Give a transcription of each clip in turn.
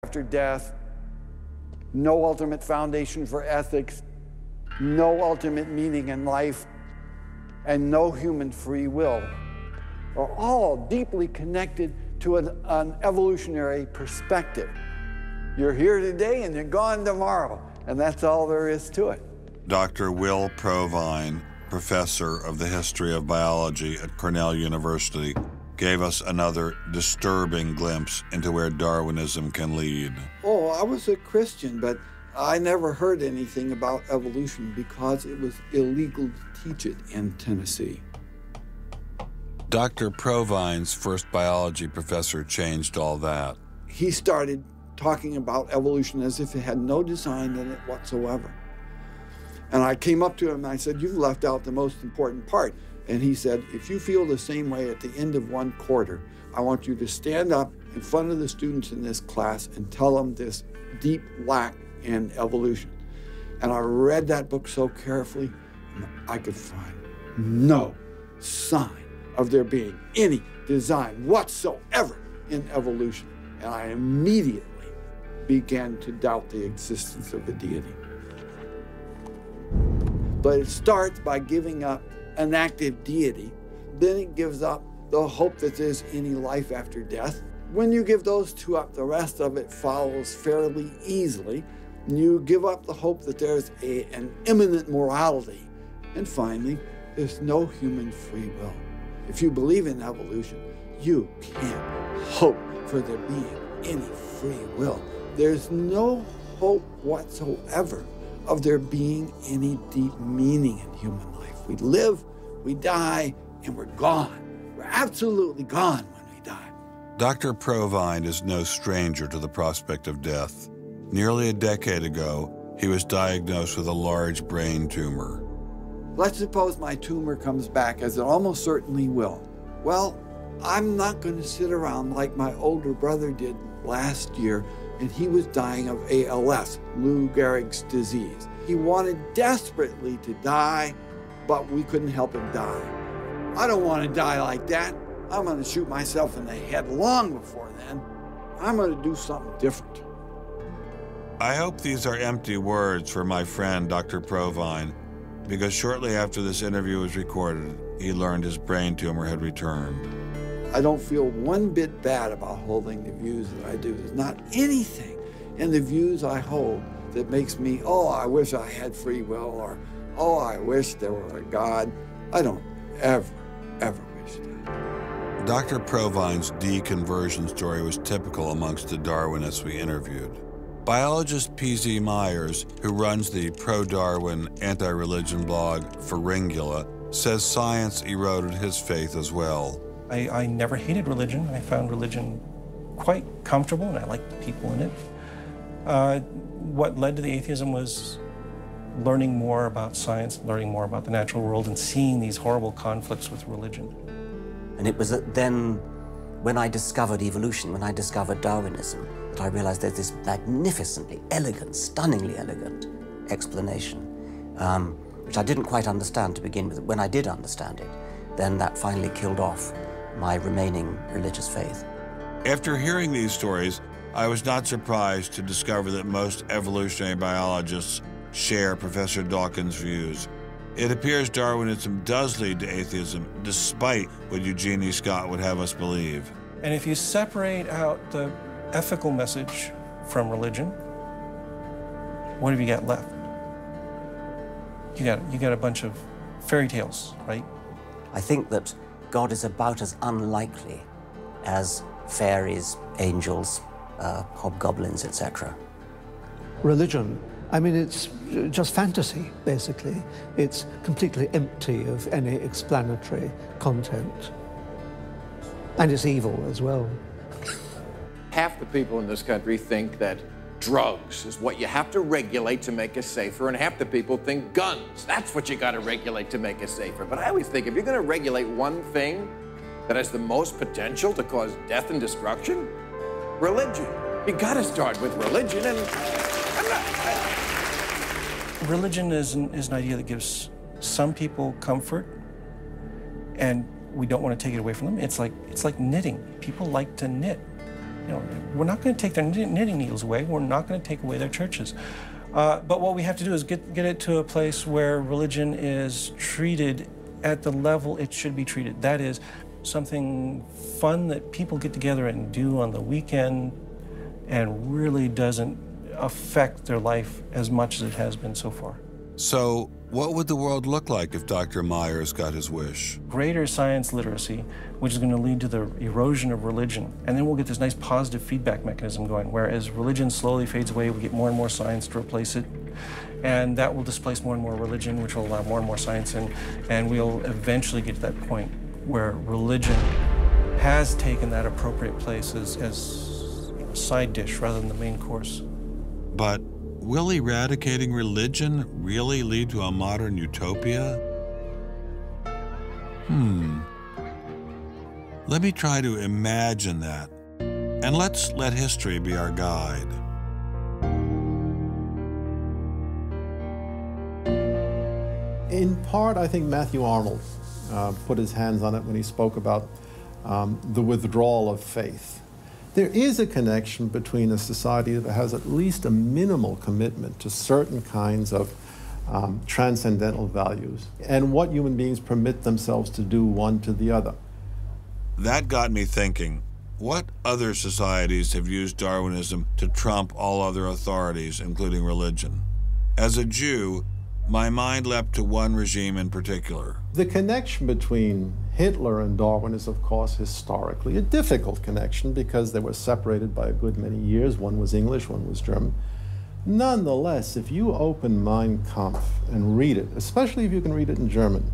after death, no ultimate foundation for ethics, no ultimate meaning in life, and no human free will are all deeply connected to an evolutionary perspective. You're here today and you're gone tomorrow, and that's all there is to it. Dr. Will Provine, professor of the history of biology at Cornell University, gave us another disturbing glimpse into where Darwinism can lead. Oh, I was a Christian, but I never heard anything about evolution because it was illegal to teach it in Tennessee. Dr. Provine's first biology professor changed all that. He started talking about evolution as if it had no design in it whatsoever. And I came up to him and I said, "You've left out the most important part." And he said, "If you feel the same way at the end of one quarter, I want you to stand up in front of the students in this class and tell them this deep lack in evolution." And I read that book so carefully, and I could find no sign of there being any design whatsoever in evolution. And I immediately began to doubt the existence of a deity. But it starts by giving up an active deity. Then it gives up the hope that there's any life after death. When you give those two up, the rest of it follows fairly easily. You give up the hope that there's an imminent morality. And finally, there's no human free will. If you believe in evolution, you can't hope for there being any free will. There's no hope whatsoever of there being any deep meaning in human life. We live, we die, and we're gone. We're absolutely gone when we die. Dr. Provine is no stranger to the prospect of death. Nearly a decade ago, he was diagnosed with a large brain tumor. Let's suppose my tumor comes back, as it almost certainly will. Well, I'm not going to sit around like my older brother did last year, and he was dying of ALS, Lou Gehrig's disease. He wanted desperately to die, but we couldn't help him die. I don't want to die like that. I'm going to shoot myself in the head long before then. I'm going to do something different. I hope these are empty words for my friend, Dr. Provine, because shortly after this interview was recorded, he learned his brain tumor had returned. I don't feel one bit bad about holding the views that I do. There's not anything in the views I hold that makes me, oh, I wish I had free will, or, oh, I wish there were a God. I don't ever wish that. Dr. Provine's deconversion story was typical amongst the Darwinists we interviewed. Biologist P.Z. Myers, who runs the pro-Darwin, anti-religion blog Pharyngula, says science eroded his faith as well. I never hated religion. I found religion quite comfortable, and I liked the people in it. What led to the atheism was learning more about science, learning more about the natural world, and seeing these horrible conflicts with religion. And it was then, when I discovered evolution, when I discovered Darwinism, that I realized there's this magnificently elegant, stunningly elegant explanation, which I didn't quite understand to begin with. When I did understand it, then that finally killed off my remaining religious faith. After hearing these stories, I was not surprised to discover that most evolutionary biologists share Professor Dawkins' views. It appears Darwinism does lead to atheism, despite what Eugenie Scott would have us believe. And if you separate out the ethical message from religion, what have you got left? You got a bunch of fairy tales, right? I think that God is about as unlikely as fairies, angels, hobgoblins, etc. Religion, I mean, it's just fantasy, basically. It's completely empty of any explanatory content. And it's evil as well. Half the people in this country think that drugs is what you have to regulate to make us safer, and half the people think guns. That's what you got to regulate to make us safer. But I always think if you're going to regulate one thing that has the most potential to cause death and destruction, religion. You got to start with religion, and Religion is an idea that gives some people comfort, and we don't want to take it away from them. It's like knitting. People like to knit. You know, we're not going to take their knitting needles away. We're not going to take away their churches. But what we have to do is get it to a place where religion is treated at the level it should be treated. That is, something fun that people get together and do on the weekend and really doesn't affect their life as much as it has been so far. So what would the world look like if Dr. Myers got his wish? Greater science literacy, which is going to lead to the erosion of religion. And then we'll get this nice positive feedback mechanism going, where as religion slowly fades away, we get more and more science to replace it. And that will displace more and more religion, which will allow more and more science in. And we'll eventually get to that point where religion has taken that appropriate place as a side dish rather than the main course. But will eradicating religion really lead to a modern utopia? Let me try to imagine that, and let's let history be our guide. In part, I think Matthew Arnold put his hands on it when he spoke about the withdrawal of faith. There is a connection between a society that has at least a minimal commitment to certain kinds of transcendental values and what human beings permit themselves to do one to the other. That got me thinking, what other societies have used Darwinism to trump all other authorities, including religion? As a Jew, my mind leapt to one regime in particular. The connection between Hitler and Darwin is, of course, historically a difficult connection because they were separated by a good many years. One was English, one was German. Nonetheless, if you open Mein Kampf and read it, especially if you can read it in German,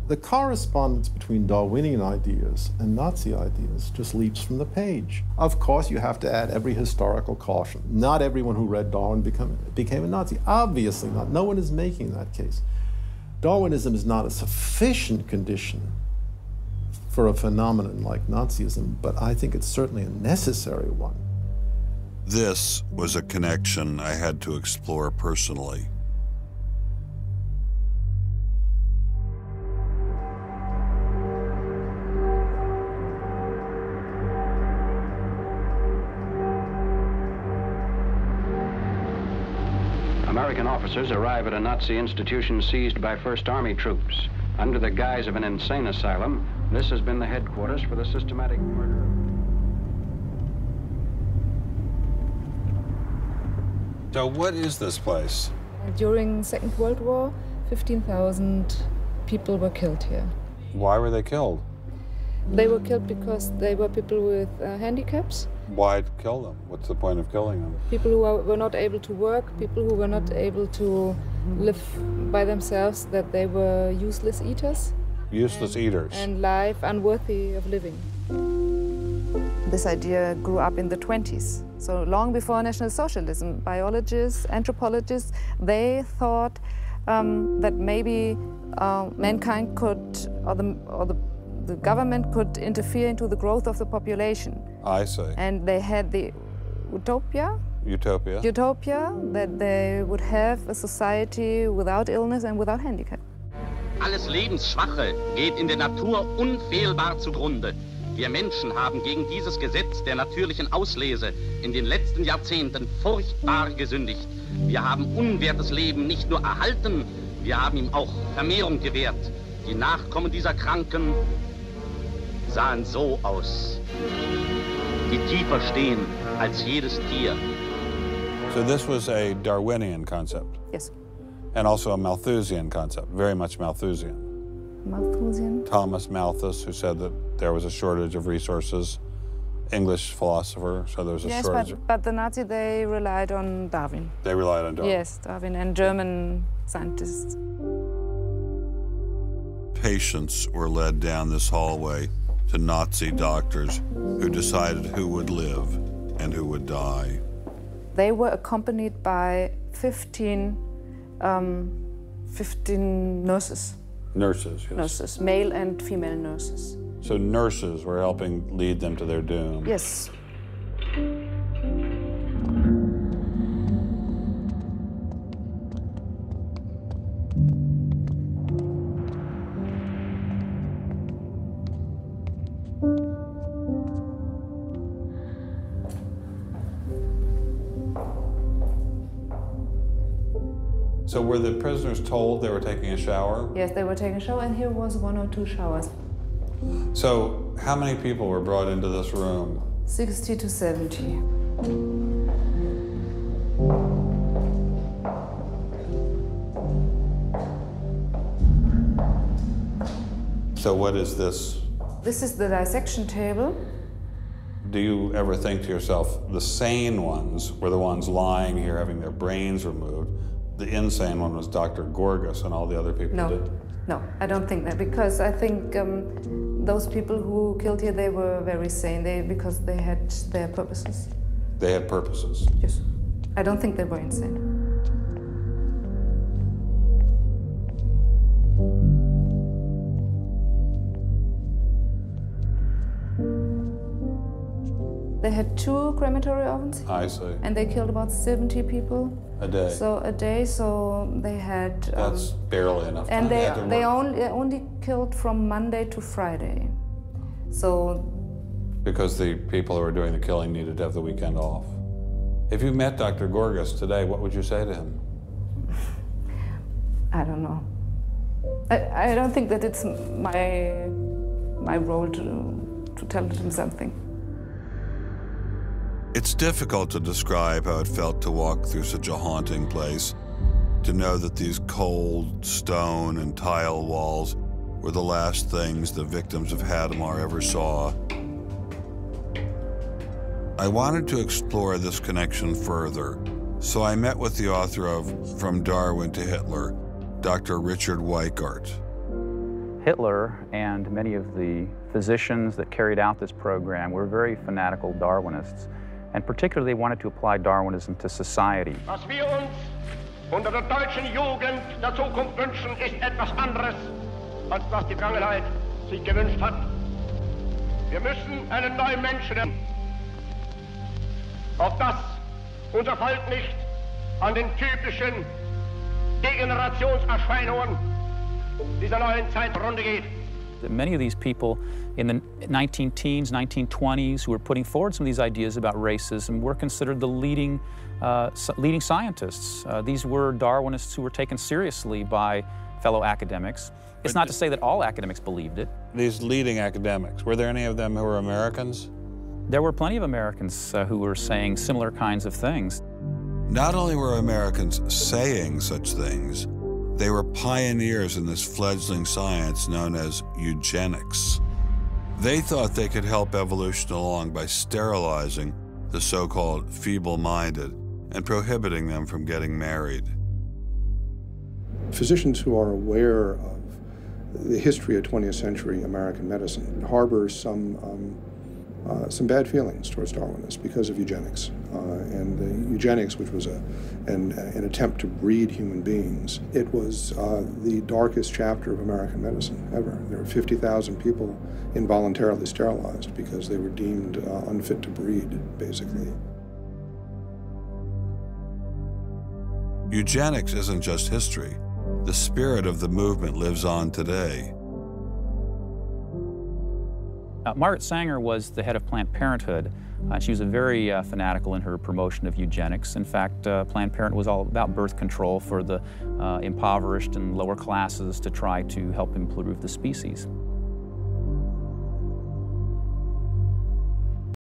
the correspondence between Darwinian ideas and Nazi ideas just leaps from the page. Of course, you have to add every historical caution. Not everyone who read Darwin became a Nazi. Obviously not. No one is making that case. Darwinism is not a sufficient condition for a phenomenon like Nazism, but I think it's certainly a necessary one. This was a connection I had to explore personally. American officers arrive at a Nazi institution seized by First Army troops. Under the guise of an insane asylum, this has been the headquarters for the systematic murder. So what is this place? During the Second World War, 15,000 people were killed here. Why were they killed? They were killed because they were people with handicaps. Why kill them? What's the point of killing them? People who were not able to work, people who were not able to live by themselves, that they were useless eaters. Useless eaters. And life unworthy of living. This idea grew up in the 20s. So long before National Socialism, biologists, anthropologists, they thought that maybe mankind could, or the government could interfere into the growth of the population. I see. And they had the utopia that they would have a society without illness and without handicap. Alles Lebensschwache geht in der Natur unfehlbar zugrunde. Wir Menschen haben gegen dieses Gesetz der natürlichen Auslese in den letzten Jahrzehnten furchtbar gesündigt. Wir haben unwertes Leben nicht nur erhalten, wir haben ihm auch Vermehrung gewährt. Die Nachkommen dieser Kranken sahen so aus, die tiefer stehen als jedes Tier. So this was a Darwinian concept? Yes. And also a Malthusian concept, very much Malthusian. Malthusian? Thomas Malthus, who said that there was a shortage of resources, English philosopher, so there was a shortage. Yes, but the Nazis, they relied on Darwin. They relied on Darwin? Yes, Darwin and German scientists. Patients were led down this hallway to Nazi doctors who decided who would live and who would die. They were accompanied by 15 nurses. Nurses, yes. Nurses, male and female nurses. So nurses were helping lead them to their doom. Yes. So were the prisoners told they were taking a shower? Yes, they were taking a shower, and here was 1 or 2 showers. So how many people were brought into this room? 60 to 70. So what is this? This is the dissection table. Do you ever think to yourself, the sane ones were the ones lying here having their brains removed? The insane one was Dr. Gorgas and all the other people did? No, I don't think that, because I think those people who killed here, they were very sane, because they had their purposes. They had purposes? Yes. I don't think they were insane. They had 2 crematory ovens. I see. And they killed about 70 people. A day? So a day, so they had... That's barely enough time. And they only killed from Monday to Friday. So... Because the people who were doing the killing needed to have the weekend off. If you met Dr. Gorgas today, what would you say to him? I don't know. I don't think that it's my role to tell him something. It's difficult to describe how it felt to walk through such a haunting place, to know that these cold stone and tile walls were the last things the victims of Hadamar ever saw. I wanted to explore this connection further, so I met with the author of From Darwin to Hitler, Dr. Richard Weikart. Hitler and many of the physicians that carried out this program were very fanatical Darwinists. And particularly, they wanted to apply Darwinism to society. Was wir uns unter der deutschen Jugend der Zukunft wünschen, ist etwas anderes, als was die Vergangenheit sich gewünscht hat. Wir müssen einen neuen Menschen lernen, auf das unser Volk nicht an den typischen Degenerationserscheinungen dieser neuen Zeit zugrunde geht. Many of these people in the 19-teens, 1920s, who were putting forward some of these ideas about racism were considered the leading scientists. These were Darwinists who were taken seriously by fellow academics. It's not to say that all academics believed it. These leading academics, were there any of them who were Americans? There were plenty of Americans who were saying similar kinds of things. Not only were Americans saying such things, they were pioneers in this fledgling science known as eugenics. They thought they could help evolution along by sterilizing the so-called feeble-minded and prohibiting them from getting married. Physicians who are aware of the history of 20th century American medicine harbor some bad feelings towards Darwinists because of eugenics. And eugenics, which was an attempt to breed human beings, it was the darkest chapter of American medicine ever. There were 50,000 people involuntarily sterilized because they were deemed unfit to breed, basically. Eugenics isn't just history. The spirit of the movement lives on today. Margaret Sanger was the head of Planned Parenthood. She was very fanatical in her promotion of eugenics. In fact, Planned Parenthood was all about birth control for the impoverished and lower classes to try to help improve the species.